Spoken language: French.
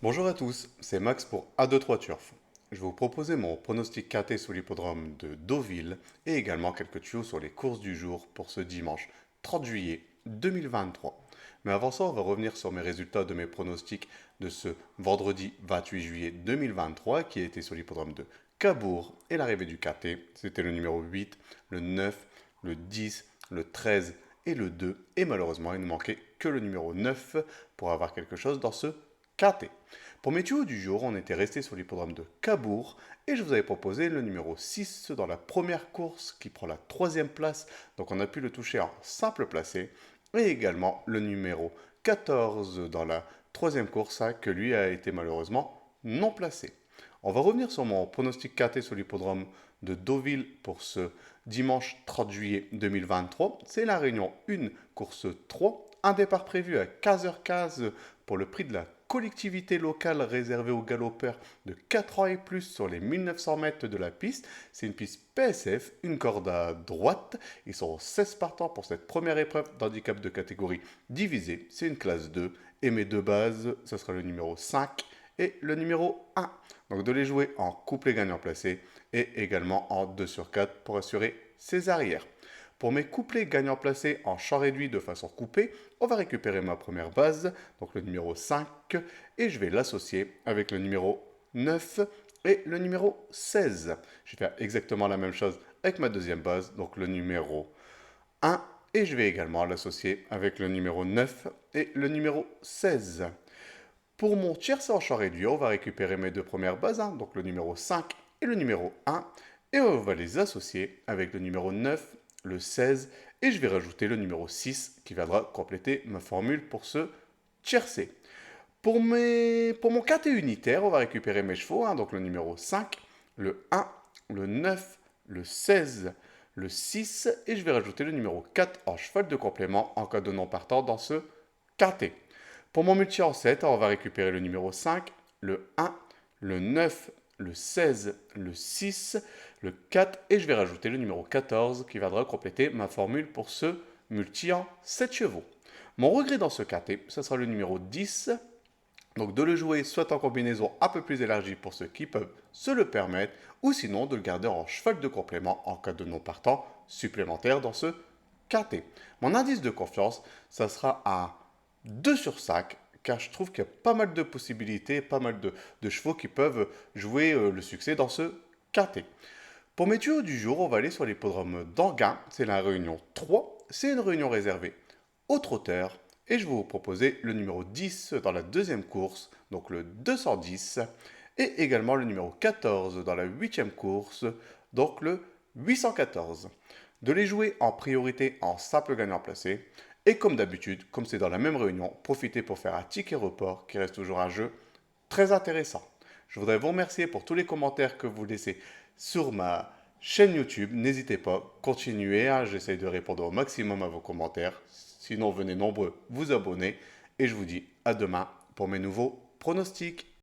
Bonjour à tous, c'est Max pour A23 Turf. Je vais vous proposer mon pronostic KT sur l'hippodrome de Deauville et également quelques tuyaux sur les courses du jour pour ce dimanche 30 juillet 2023. Mais avant ça, on va revenir sur mes résultats de mes pronostics de ce vendredi 28 juillet 2023 qui a été sur l'hippodrome de Cabourg et l'arrivée du KT. C'était le numéro 8, le 9, le 10, le 13 et le 2. Et malheureusement, il ne manquait que le numéro 9 pour avoir quelque chose dans ce KT. Pour mes tuyaux du jour, on était resté sur l'hippodrome de Cabourg et je vous avais proposé le numéro 6 dans la première course qui prend la troisième place. Donc on a pu le toucher en simple placé. Et également le numéro 14 dans la troisième course que lui a été malheureusement non placé. On va revenir sur mon pronostic KT sur l'hippodrome de Deauville pour ce dimanche 30 juillet 2023. C'est la réunion 1, course 3. Un départ prévu à 15h15 pour le prix de la collectivité locale réservée aux galopeurs de 4 ans et plus sur les 1900 mètres de la piste. C'est une piste PSF, une corde à droite. Ils sont 16 partants pour cette première épreuve d'handicap de catégorie divisée. C'est une classe 2. Et mes deux bases, ce sera le numéro 5 et le numéro 1. Donc de les jouer en couplet gagnant placé et également en 2 sur 4 pour assurer ses arrières. Pour mes couplets gagnants placés en champ réduit de façon coupée, on va récupérer ma première base, donc le numéro 5, et je vais l'associer avec le numéro 9 et le numéro 16. Je vais faire exactement la même chose avec ma deuxième base, donc le numéro 1, et je vais également l'associer avec le numéro 9 et le numéro 16. Pour mon tiercé en champ réduit, on va récupérer mes deux premières bases, donc le numéro 5 et le numéro 1, et on va les associer avec le numéro 9, le 16, et je vais rajouter le numéro 6 qui viendra compléter ma formule pour ce tiercé. Pour mon KT unitaire, on va récupérer mes chevaux, donc le numéro 5, le 1, le 9, le 16, le 6, et je vais rajouter le numéro 4 en cheval de complément en cas de non partant dans ce KT. Pour mon multi en 7, on va récupérer le numéro 5, le 1, le 9, le 16, le 6, le 4 et je vais rajouter le numéro 14 qui viendra compléter ma formule pour ce multi en 7 chevaux. Mon regret dans ce KT, ce sera le numéro 10, donc de le jouer soit en combinaison un peu plus élargie pour ceux qui peuvent se le permettre, ou sinon de le garder en cheval de complément en cas de non partant supplémentaire dans ce KT. Mon indice de confiance, ça sera à 2 sur 5, car je trouve qu'il y a pas mal de possibilités, pas mal de chevaux qui peuvent jouer le succès dans ce KT. Pour mes tuyaux du jour, on va aller sur l'hippodrome d'Anguin, c'est la réunion 3, c'est une réunion réservée aux trotteurs, et je vais vous proposer le numéro 10 dans la deuxième course, donc le 210, et également le numéro 14 dans la huitième course, donc le 814. De les jouer en priorité en simple gagnant placé, et comme d'habitude, comme c'est dans la même réunion, profitez pour faire un ticket report qui reste toujours un jeu très intéressant. Je voudrais vous remercier pour tous les commentaires que vous laissez sur ma chaîne YouTube. N'hésitez pas, continuez, j'essaie de répondre au maximum à vos commentaires. Sinon, venez nombreux vous abonner. Et je vous dis à demain pour mes nouveaux pronostics.